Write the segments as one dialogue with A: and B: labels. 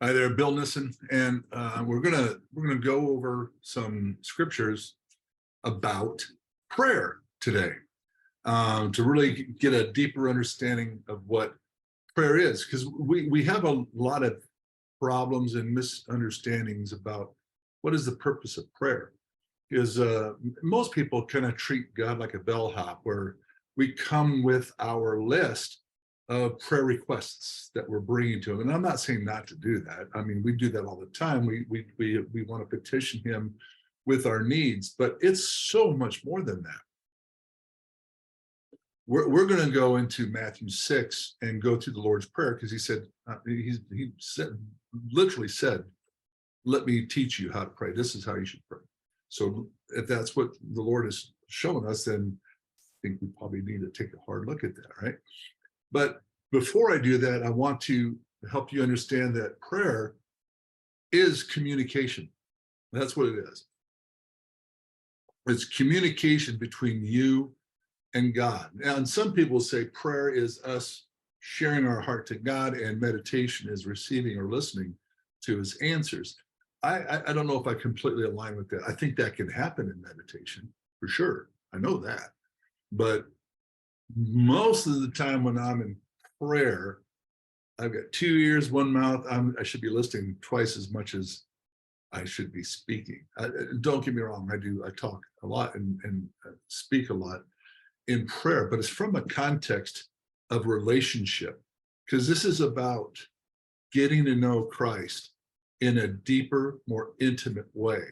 A: Hi there, Bill Nissen, and we're gonna go over some scriptures about prayer today to really get a deeper understanding of what prayer is, because we have a lot of problems and misunderstandings about what is the purpose of prayer. Is most people kind of treat God like a bellhop, where we come with our list of prayer requests that we're bringing to him. And I'm not saying not to do that. I mean, we do that all the time. We want to petition him with our needs, but it's so much more than that. We're going to go into Matthew 6 and go through the Lord's Prayer, because he said, literally said, let me teach you how to pray. This is how you should pray. So if that's what the Lord is showing us, then I think we probably need to take a hard look at that, right? But before I do that, I want to help you understand that prayer is communication. That's what it is. It's communication between you and God. And some people say prayer is us sharing our heart to God, and meditation is receiving or listening to his answers. I don't know if I completely align with that. I think that can happen in meditation, for sure. I know that. But most of the time when I'm in prayer, I've got 2 ears, 1 mouth. I should be listening twice as much as I should be speaking. Don't get me wrong. I talk a lot and speak a lot in prayer, but it's from a context of relationship, because this is about getting to know Christ in a deeper, more intimate way.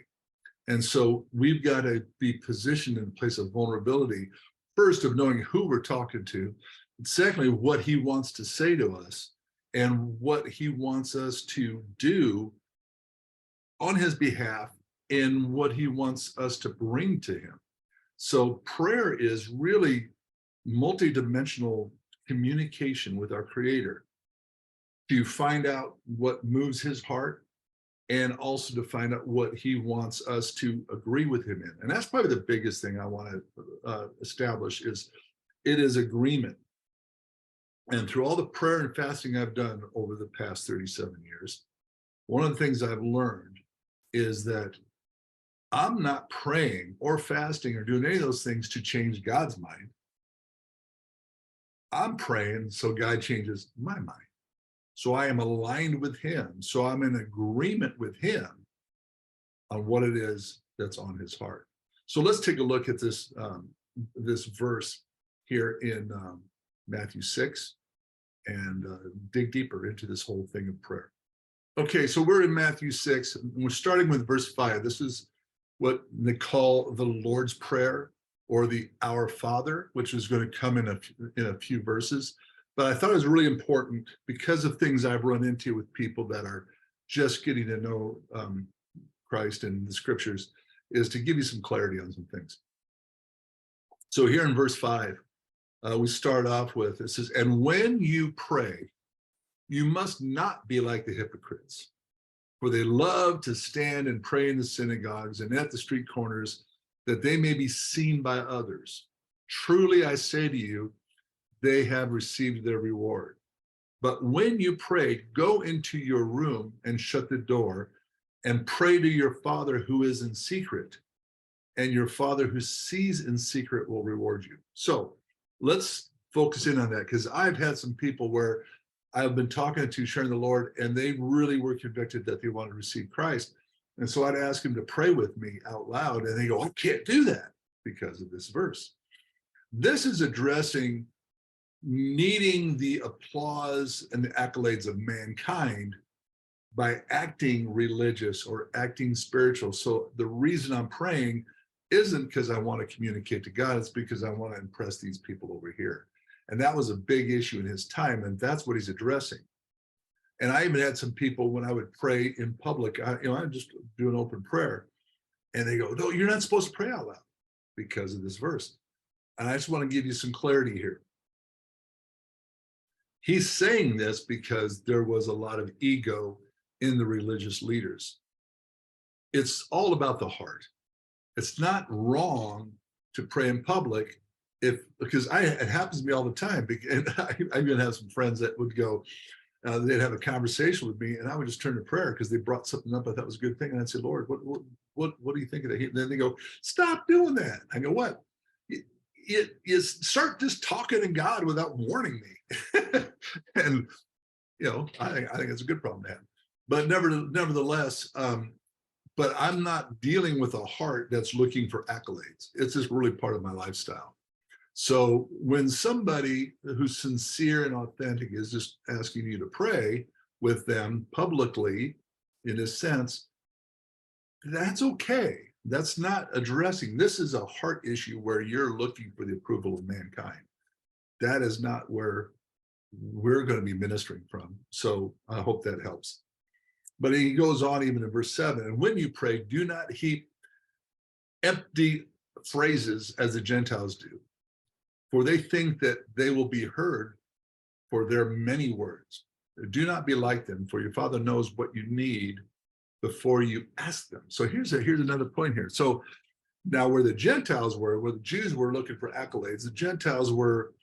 A: And so we've got to be positioned in a place of vulnerability, first, of knowing who we're talking to, and secondly, what he wants to say to us and what he wants us to do on his behalf and what he wants us to bring to him. So prayer is really multidimensional communication with our Creator to find out what moves his heart, and also to find out what he wants us to agree with him in. And that's probably the biggest thing I want to establish is it is agreement. And through all the prayer and fasting I've done over the past 37 years, one of the things I've learned is that I'm not praying or fasting or doing any of those things to change God's mind. I'm praying so God changes my mind. So I am aligned with him. So I'm in agreement with him on what it is that's on his heart. So let's take a look at this, this verse here in Matthew 6 and dig deeper into this whole thing of prayer. Okay, so we're in Matthew 6, and we're starting with verse 5. This is what they call the Lord's Prayer, or the Our Father, which is going to come in a few verses. But I thought it was really important because of things I've run into with people that are just getting to know Christ and the scriptures, is to give you some clarity on some things. So here in verse 5, we start off with, it says, and when you pray, you must not be like the hypocrites, for they love to stand and pray in the synagogues and at the street corners, that they may be seen by others. Truly I say to you, they have received their reward. But when you pray, go into your room and shut the door and pray to your Father who is in secret, and your Father who sees in secret will reward you. So let's focus in on that, because I've had some people where I've been talking to, sharing the Lord, and they really were convicted that they want to receive Christ. And so I'd ask them to pray with me out loud, and they go, I can't do that because of this verse. This is addressing needing the applause and the accolades of mankind by acting religious or acting spiritual. So the reason I'm praying isn't because I want to communicate to God, it's because I want to impress these people over here. And that was a big issue in his time, and that's what he's addressing. And I even had some people, when I would pray in public, I just do an open prayer, and they go, no, you're not supposed to pray out loud because of this verse. And I just want to give you some clarity here. He's saying this because there was a lot of ego in the religious leaders. It's all about the heart. It's not wrong to pray in public, because it happens to me all the time. And I even have some friends that would go, they'd have a conversation with me, and I would just turn to prayer because they brought something up I thought was a good thing, and I'd say, Lord, what do you think of that? And then they go, stop doing that. I go, what? It is, start just talking to God without warning me. And I think it's a good problem to have. But nevertheless, but I'm not dealing with a heart that's looking for accolades. It's just really part of my lifestyle. So when somebody who's sincere and authentic is just asking you to pray with them publicly, in a sense, that's okay. That's not addressing. This is a heart issue where you're looking for the approval of mankind. That is not where we're going to be ministering from. So I hope that helps. But he goes on even in verse 7, and when you pray, do not heap empty phrases as the Gentiles do, for they think that they will be heard for their many words. Do not be like them, for your Father knows what you need before you ask them. So here's another point here. So now where the Gentiles were, where the Jews were looking for accolades, the Gentiles were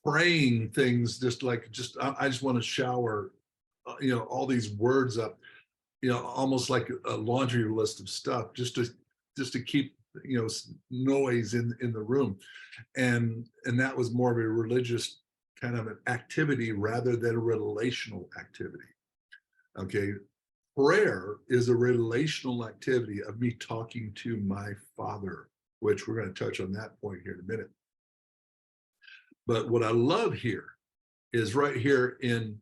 A: praying things I just want to shower, all these words up, almost like a laundry list of stuff, just to keep noise in the room, and that was more of a religious kind of an activity rather than a relational activity. Okay, prayer is a relational activity of me talking to my Father, which we're going to touch on that point here in a minute. But what I love here is right here in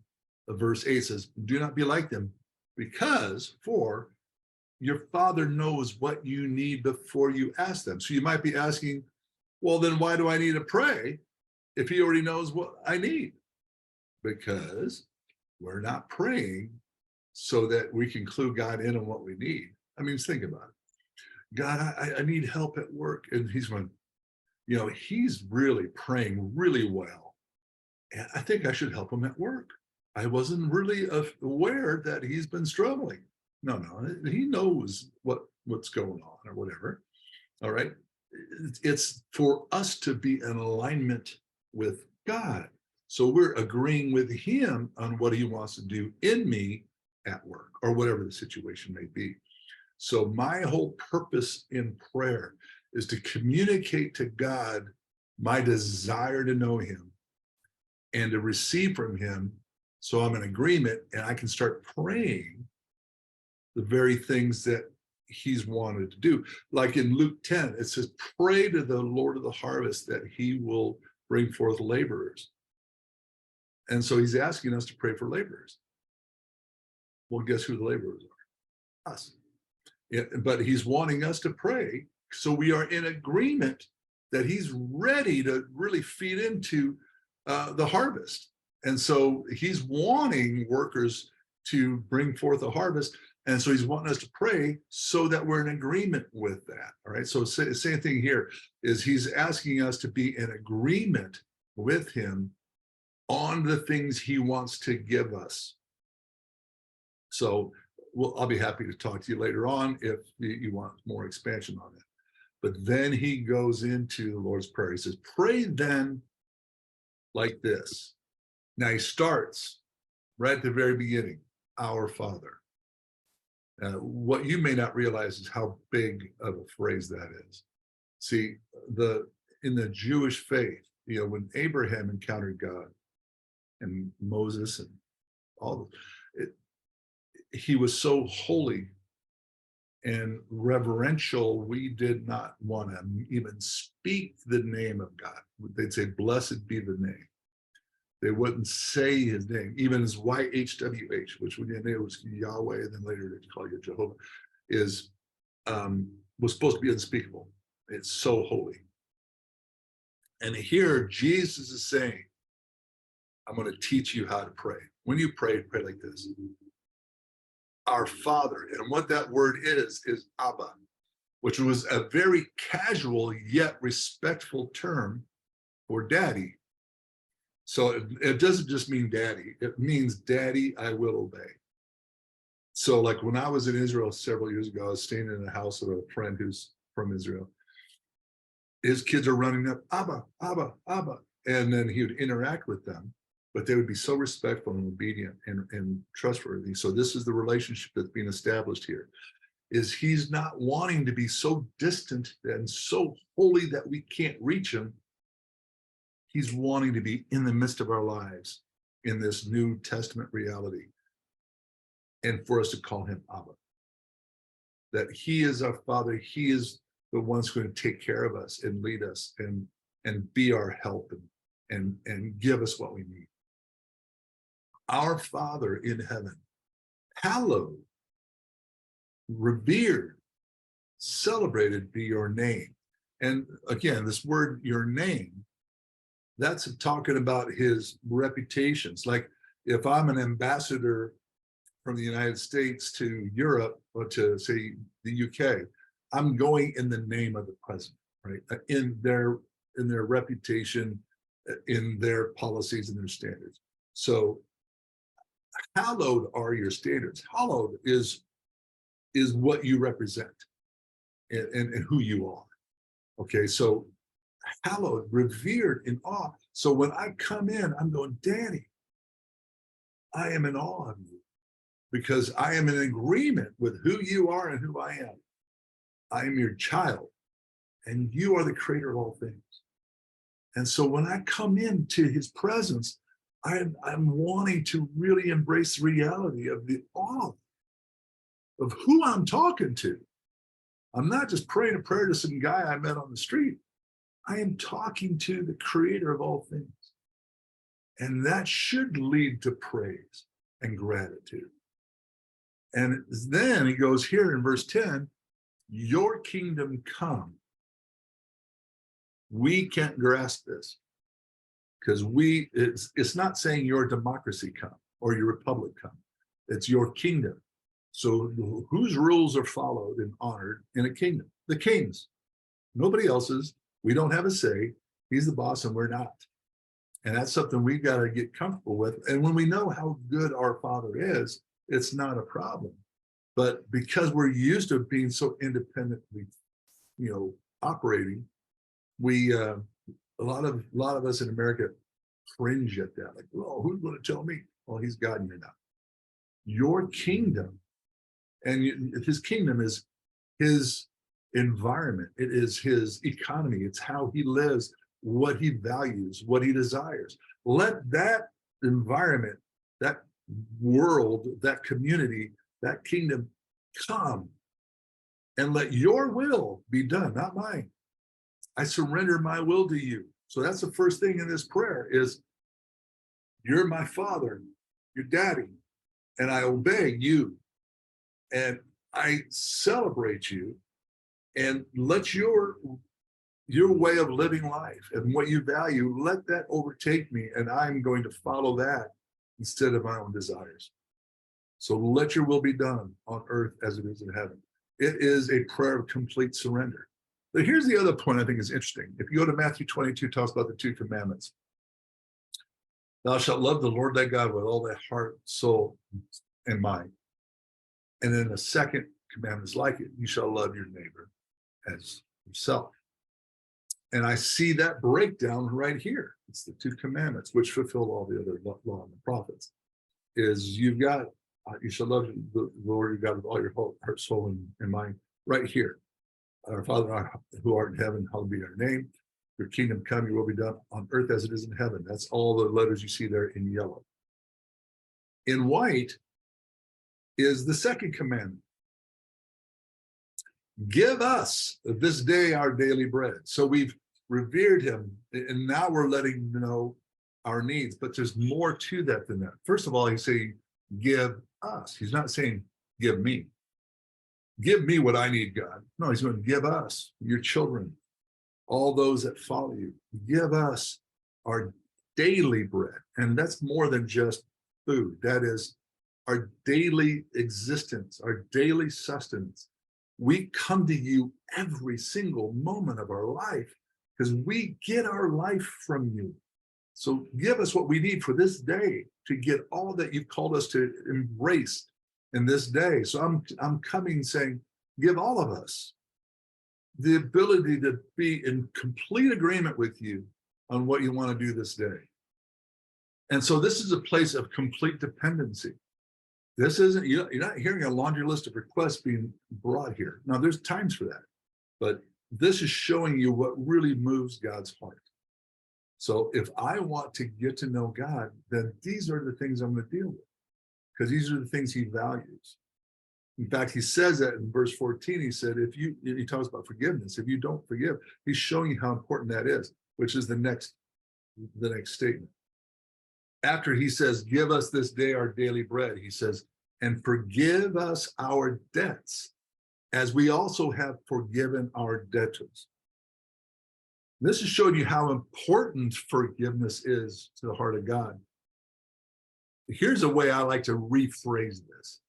A: verse 8 says, do not be like them, because for your Father knows what you need before you ask them. So you might be asking, well, then why do I need to pray if he already knows what I need? Because we're not praying so that we can clue God in on what we need. I mean, think about it. God, I need help at work. And he's going, he's really praying really well. And I think I should help him at work. I wasn't really aware that he's been struggling. No, he knows what's going on or whatever. All right. It's for us to be in alignment with God. So we're agreeing with him on what he wants to do in me at work or whatever the situation may be. So my whole purpose in prayer is to communicate to God my desire to know him and to receive from him. So I'm in agreement and I can start praying the very things that he's wanted to do. Like in Luke 10, it says, pray to the Lord of the harvest that he will bring forth laborers. And so he's asking us to pray for laborers. Well, guess who the laborers are? Us. Yeah, but he's wanting us to pray so we are in agreement that he's ready to really feed into the harvest. And so he's wanting workers to bring forth a harvest. And so he's wanting us to pray so that we're in agreement with that. All right. So the same thing here is he's asking us to be in agreement with him on the things he wants to give us. So I'll be happy to talk to you later on if you want more expansion on it. But then he goes into the Lord's Prayer. He says, pray then like this. Now he starts right at the very beginning, our Father. What you may not realize is how big of a phrase that is. See, in the Jewish faith, when Abraham encountered God and Moses and all he was so holy and reverential, we did not want to even speak the name of God. They'd say, blessed be the name. They wouldn't say his name, even his YHWH, which when you knew was Yahweh, and then later they call you Jehovah, was supposed to be unspeakable. It's so holy. And here Jesus is saying, I'm going to teach you how to pray. When you pray like this. Our Father, and what that word is Abba, which was a very casual yet respectful term for daddy. So it doesn't just mean daddy, it means daddy, I will obey. So like when I was in Israel several years ago, I was staying in the house of a friend who's from Israel. His kids are running up, Abba, Abba, Abba. And then he would interact with them. but they would be so respectful and obedient and trustworthy. So this is the relationship that's being established here, is he's not wanting to be so distant and so holy that we can't reach him. He's wanting to be in the midst of our lives in this New Testament reality, and for us to call him Abba. That he is our Father. He is the one who's going to take care of us and lead us and be our help and give us what we need. Our Father in heaven, hallowed, revered, celebrated be your name. And again, this word, your name, that's talking about his reputations. Like if I'm an ambassador from the United States to Europe or to, say, the UK, I'm going in the name of the president, right? In their reputation, in their policies and their standards. So hallowed are your standards. Hallowed is what you represent and who you are. Okay, so hallowed, revered, in awe. So when I come in, I'm going, Daddy, I am in awe of you because I am in agreement with who you are and who I am. I am your child, and you are the creator of all things. And so when I come into his presence, I'm wanting to really embrace the reality of the awe of who I'm talking to. I'm not just praying a prayer to some guy I met on the street. I am talking to the creator of all things. And that should lead to praise and gratitude. And then he goes here in verse 10, your kingdom come. We can't grasp this because it's not saying your democracy come or your republic come. It's your kingdom. So whose rules are followed and honored in a kingdom? The king's. Nobody else's. We don't have a say. He's the boss and we're not. And that's something we got to get comfortable with. And when we know how good our Father is, it's not a problem. But because we're used to being so independently, operating, we a lot of us in America cringe at that. Like, oh, who's going to tell me? Oh, he's God and you're not. Your kingdom, and his kingdom is his environment. It is his economy. It's how he lives, what he values, what he desires. Let that environment, that world, that community, that kingdom come, and let your will be done, not mine. I surrender my will to you. So that's the first thing in this prayer is, you're my Father, your daddy, and I obey you. And I celebrate you, and let your way of living life and what you value, let that overtake me, and I'm going to follow that instead of my own desires. So let your will be done on earth as it is in heaven. It is a prayer of complete surrender. But here's the other point I think is interesting. If you go to Matthew 22, it talks about the 2 commandments. Thou shalt love the Lord thy God with all thy heart, soul, and mind. And then the second commandment is like it. You shall love your neighbor as yourself. And I see that breakdown right here. It's the 2 commandments, which fulfill all the other law and the prophets. Is you've got, you shall love the Lord your God with all your heart, soul, and mind, right here. Our Father who art in heaven, hallowed be your name. Your kingdom come, your will be done on earth as it is in heaven. That's all the letters you see there in yellow. In white is the second commandment. Give us this day our daily bread. So we've revered him, and now we're letting him know our needs, but there's more to that than that. First of all, he's saying, give us. He's not saying, give me. Give me what I need, God. No, he's going to give us, your children, all those that follow you. Give us our daily bread. And that's more than just food. That is our daily existence, our daily sustenance. We come to you every single moment of our life because we get our life from you. So give us what we need for this day to get all that you've called us to embrace in this day. So I'm coming saying, give all of us the ability to be in complete agreement with you on what you want to do this day. And so this is a place of complete dependency. This isn't, you're not hearing a laundry list of requests being brought here. Now, there's times for that, but this is showing you what really moves God's heart. So if I want to get to know God, then these are the things I'm going to deal with, because these are the things he values. In fact, he says that in verse 14, he said, he talks about forgiveness. If you don't forgive, he's showing you how important that is, which is the next statement. After he says, give us this day our daily bread, he says, and forgive us our debts, as we also have forgiven our debtors. This is showing you how important forgiveness is to the heart of God. Here's a way I like to rephrase this,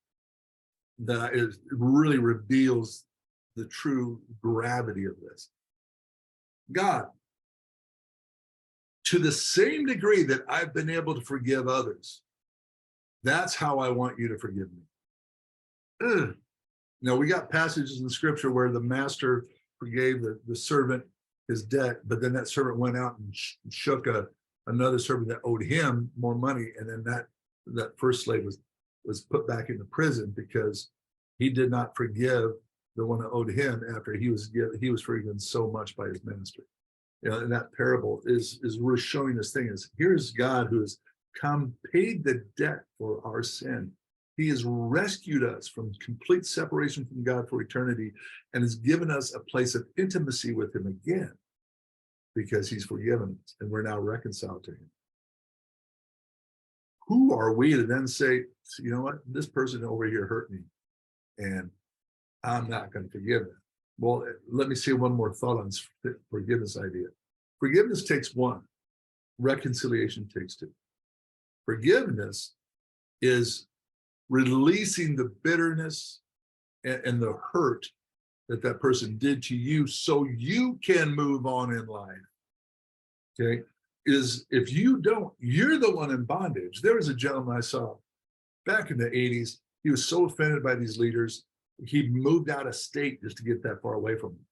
A: that it really reveals the true gravity of this. God, to the same degree that I've been able to forgive others, that's how I want you to forgive me. Now, we got passages in the scripture where the master forgave the servant his debt, but then that servant went out and shook another servant that owed him more money, and then that first slave was put back into prison because he did not forgive the one that owed him after he was forgiven so much by his master. You know, and that parable is really showing this thing is, here's God who has come, paid the debt for our sin. He has rescued us from complete separation from God for eternity and has given us a place of intimacy with him again, because he's forgiven us and we're now reconciled to him. Who are we to then say, you know what, this person over here hurt me and I'm not going to forgive them? Well, let me say one more thought on this forgiveness idea. Forgiveness takes one, reconciliation takes two. Forgiveness is releasing the bitterness and the hurt that person did to you so you can move on in life. Okay, is if you don't, you're the one in bondage. There was a gentleman I saw back in the 80s. He was so offended by these leaders, he moved out of state just to get that far away from them.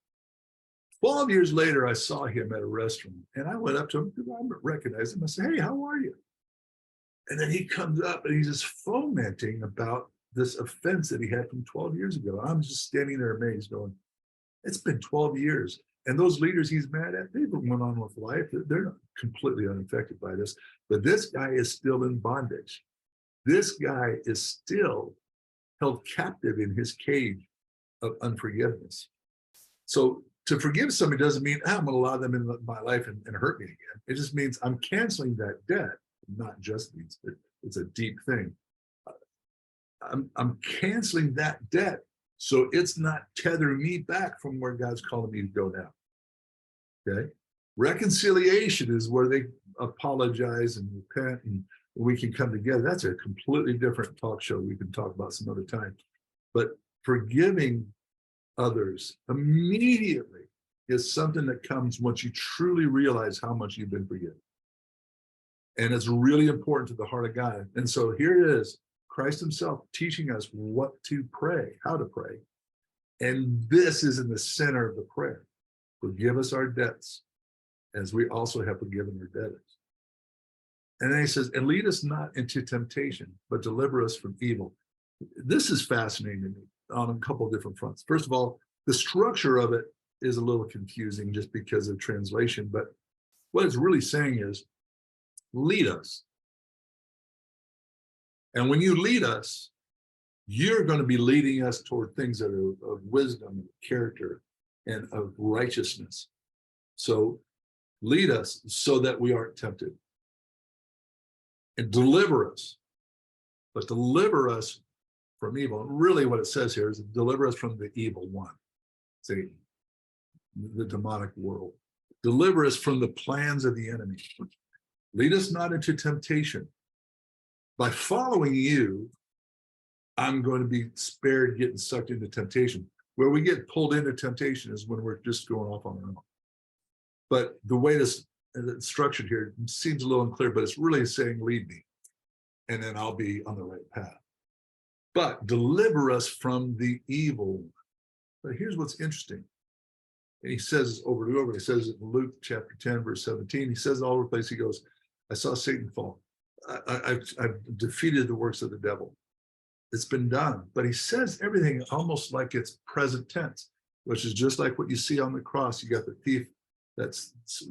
A: 12 years later, I saw him at a restaurant and I went up to him because I recognized him. I said, hey, how are you? And then he comes up and he's just fomenting about this offense that he had from 12 years ago. I'm just standing there amazed going, it's been 12 years. And those leaders he's mad at, they've went on with life. They're not completely unaffected by this. But this guy is still in bondage. This guy is still held captive in his cage of unforgiveness. So to forgive somebody doesn't mean I'm going to allow them in my life and hurt me again. It just means I'm canceling that debt. Not just means it's a deep thing. I'm canceling that debt so it's not tethering me back from where God's calling me to go now. Okay, reconciliation is where they apologize and repent and we can come together. That's a completely different talk show we can talk about some other time. But forgiving others immediately is something that comes once you truly realize how much you've been forgiven. And it's really important to the heart of God. And so here it is, Christ himself teaching us what to pray, how to pray. And this is in the center of the prayer. Forgive us our debts, as we also have forgiven our debtors. And then he says, and lead us not into temptation, but deliver us from evil. This is fascinating to me on a couple of different fronts. First of all, the structure of it is a little confusing just because of translation. But what it's really saying is, lead us. And when you lead us, you're going to be leading us toward things that are of wisdom, character, and of righteousness. So lead us so that we aren't tempted. And deliver us. But deliver us from evil. And really what it says here is deliver us from the evil one, Satan, the demonic world. Deliver us from the plans of the enemy. Lead us not into temptation. By following you, I'm going to be spared getting sucked into temptation. Where we get pulled into temptation is when we're just going off on our own. But the way this is structured here seems a little unclear, but it's really saying, lead me, and then I'll be on the right path. But deliver us from the evil one. But here's what's interesting. And he says over and over, he says it in Luke chapter 10, verse 17, he says all over the place, he goes, I saw Satan fall. I've defeated the works of the devil. It's been done. But he says everything almost like it's present tense, which is just like what you see on the cross. You got the thief that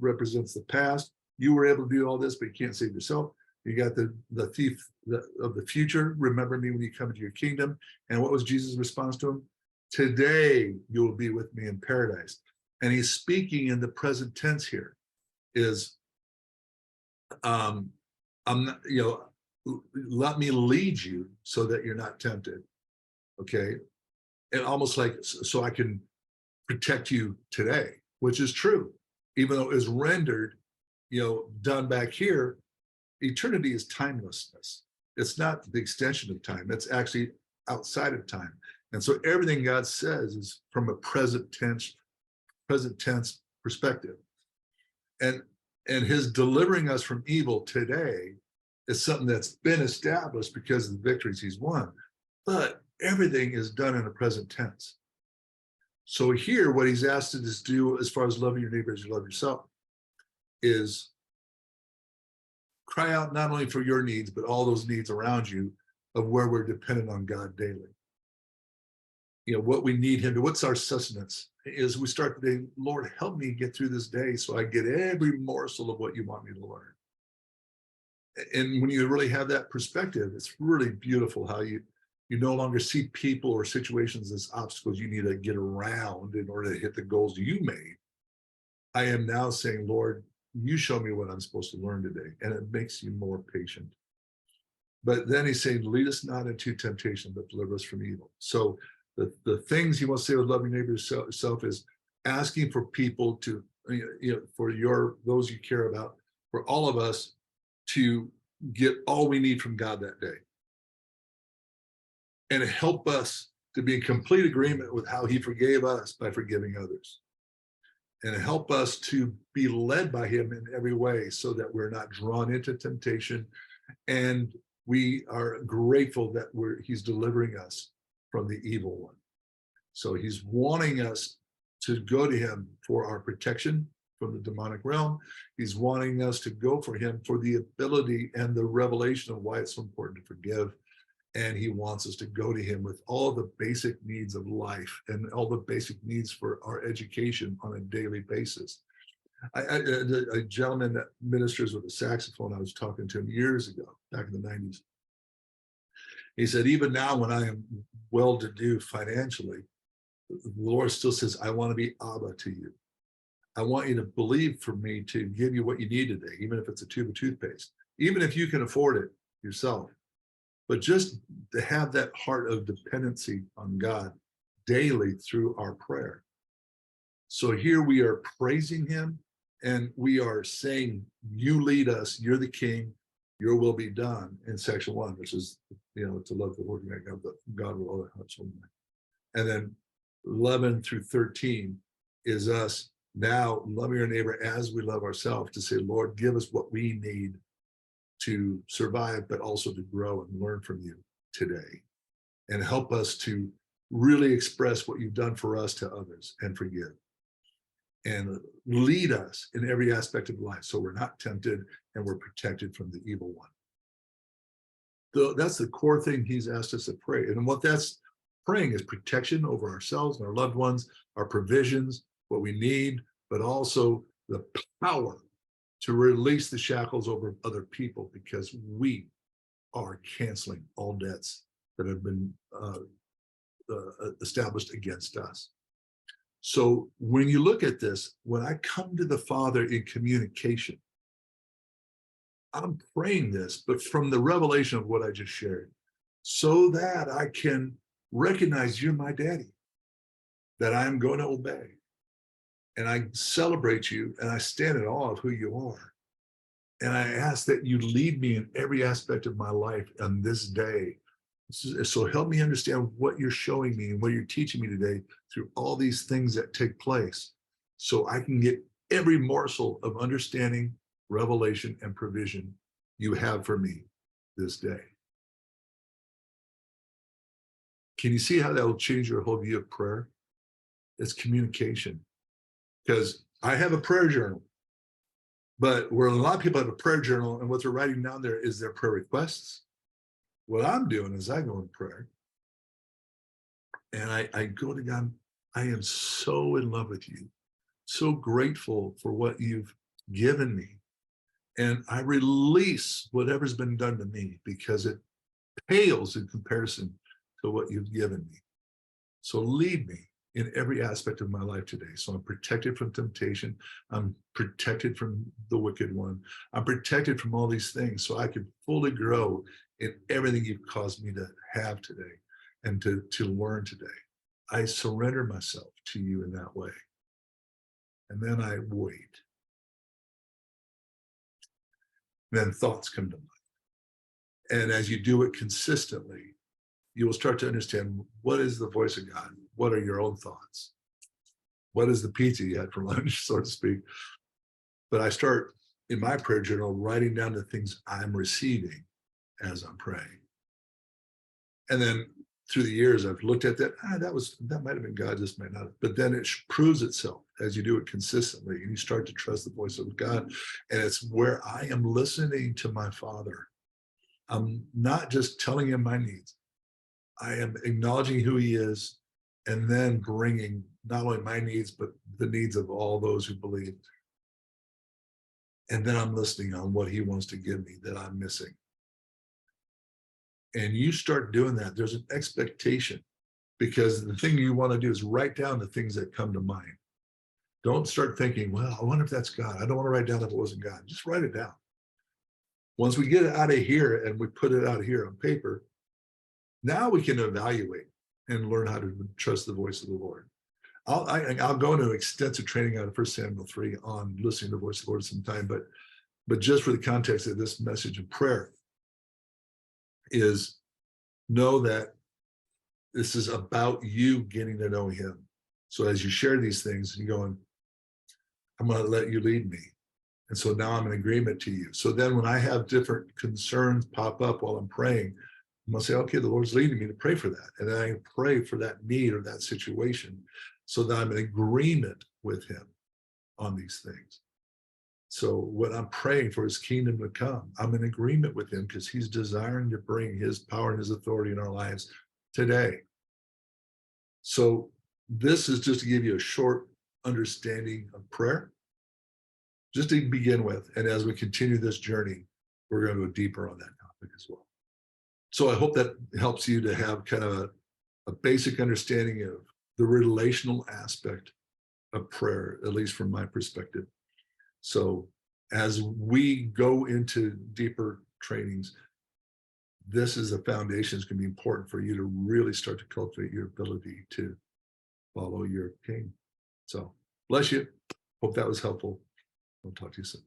A: represents the past. You were able to do all this, but you can't save yourself. You got the thief of the future. Remember me when you come into your kingdom. And what was Jesus' response to him? Today you will be with me in paradise. And he's speaking in the present tense here. Is I'm not, let me lead you so that you're not tempted. Okay. And almost like, so I can protect you today, which is true, even though it is rendered, done back here. Eternity is timelessness. It's not the extension of time. It's actually outside of time. And so everything God says is from a present tense perspective. And his delivering us from evil today is something that's been established because of the victories he's won. But everything is done in a present tense. So here, what he's asked us to do as far as loving your neighbor as you love yourself is cry out not only for your needs, but all those needs around you of where we're dependent on God daily. What we need him to, what's our sustenance? Is we start the day, Lord, help me get through this day so I get every morsel of what you want me to learn. And when you really have that perspective, it's really beautiful how you no longer see people or situations as obstacles you need to get around in order to hit the goals you made. I am now saying, Lord, you show me what I'm supposed to learn today. And it makes you more patient. But then he's saying, lead us not into temptation, but deliver us from evil. So the things he wants to say with loving neighbor yourself is asking for people to, for those you care about, for all of us to get all we need from God that day. And help us to be in complete agreement with how he forgave us by forgiving others. And help us to be led by him in every way so that we're not drawn into temptation. And we are grateful that he's delivering us from the evil one. So he's wanting us to go to him for our protection from the demonic realm. He's wanting us to go for him for the ability and the revelation of why it's so important to forgive. And he wants us to go to him with all the basic needs of life and all the basic needs for our education on a daily basis. A gentleman that ministers with a saxophone, I was talking to him years ago, back in the 90s. He said, even now when I am well-to-do financially, the Lord still says, I want to be Abba to you. I want you to believe for me to give you what you need today, even if it's a tube of toothpaste, even if you can afford it yourself. But just to have that heart of dependency on God daily through our prayer. So here we are praising him and we are saying, you lead us, you're the king, your will be done in section 1, which is, to love the Lord your God with all their heart, soul, and mind. And then 11 through 13 is us now loving our neighbor as we love ourselves, to say, Lord, give us what we need to survive, but also to grow and learn from you today, and help us to really express what you've done for us to others and forgive, and lead us in every aspect of life so we're not tempted and we're protected from the evil one. So that's the core thing he's asked us to pray. And what that's praying is protection over ourselves and our loved ones, our provisions, what we need, but also the power to release the shackles over other people, because we are canceling all debts that have been established against us. So when you look at this, when I come to the Father in communication, I'm praying this, but from the revelation of what I just shared, so that I can recognize you're my daddy, that I'm going to obey. And I celebrate you and I stand in awe of who you are. And I ask that you lead me in every aspect of my life on this day. So help me understand what you're showing me and what you're teaching me today through all these things that take place, so I can get every morsel of understanding, revelation, and provision you have for me this day. Can you see how that will change your whole view of prayer? It's communication. Because I have a prayer journal. But where a lot of people have a prayer journal and what they're writing down there is their prayer requests. What I'm doing is I go in prayer and I go to God. I am so in love with you, so grateful for what you've given me. And I release whatever's been done to me because it pales in comparison to what you've given me. So lead me in every aspect of my life today. So I'm protected from temptation. I'm protected from the wicked one. I'm protected from all these things so I can fully grow in everything you've caused me to have today and to learn today. I surrender myself to you in that way. And then I wait. Then thoughts come to mind. And as you do it consistently, you will start to understand what is the voice of God? What are your own thoughts? What is the pizza you had for lunch, so to speak? But I start in my prayer journal writing down the things I'm receiving as I'm praying. And then through the years, I've looked at that. That might have been God, just might not have. But then it proves itself as you do it consistently, and you start to trust the voice of God. And it's where I am listening to my Father. I'm not just telling him my needs. I am acknowledging who he is, and then bringing not only my needs, but the needs of all those who believe. And then I'm listening on what he wants to give me that I'm missing. And you start doing that, there's an expectation, because the thing you want to do is write down the things that come to mind. Don't start thinking, well, I wonder if that's God. I don't want to write down if it wasn't God. Just write it down. Once we get it out of here and we put it out here on paper, now we can evaluate and learn how to trust the voice of the Lord. I'll go into extensive training out of 1 Samuel 3 on listening to the voice of the Lord sometime, but just for the context of this message of prayer is know that this is about you getting to know him. So as you share these things, you're going, I'm going to let you lead me. And so now I'm in agreement to you. So then when I have different concerns pop up while I'm praying, I'm going to say, okay, the Lord's leading me to pray for that. And then I pray for that need or that situation so that I'm in agreement with him on these things. So when I'm praying for his kingdom to come, I'm in agreement with him because he's desiring to bring his power and his authority in our lives today. So this is just to give you a short understanding of prayer, just to begin with. And as we continue this journey, we're going to go deeper on that topic as well. So I hope that helps you to have kind of a basic understanding of the relational aspect of prayer, at least from my perspective. So as we go into deeper trainings, this is a foundation that's going to be important for you to really start to cultivate your ability to follow your king. So bless you. Hope that was helpful. I'll talk to you soon.